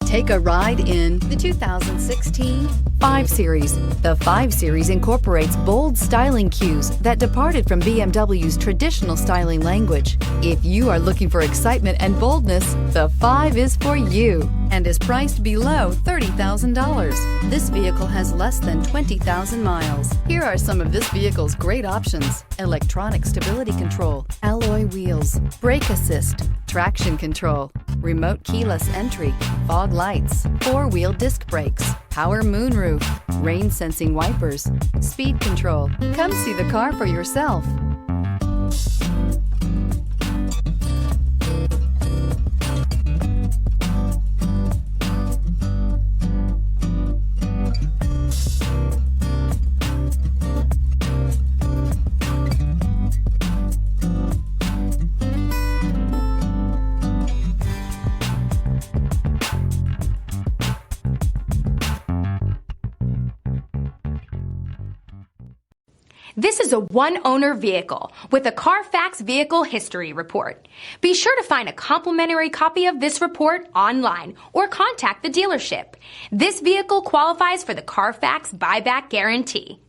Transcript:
Take a ride in the 2016 5 Series. The 5 Series incorporates bold styling cues that departed from BMW's traditional styling language. If you are looking for excitement and boldness, the 5 is for you and is priced below $30,000. This vehicle has less than 20,000 miles. Here are some of this vehicle's great options: electronic stability control, alloy wheels, brake assist, traction control, remote keyless entry, fog lights, 4-wheel disc brakes, power moonroof, rain sensing wipers, speed control. Come see the car for yourself. This is a one-owner vehicle with a Carfax Vehicle History Report. Be sure to find a complimentary copy of this report online or contact the dealership. This vehicle qualifies for the Carfax Buyback Guarantee.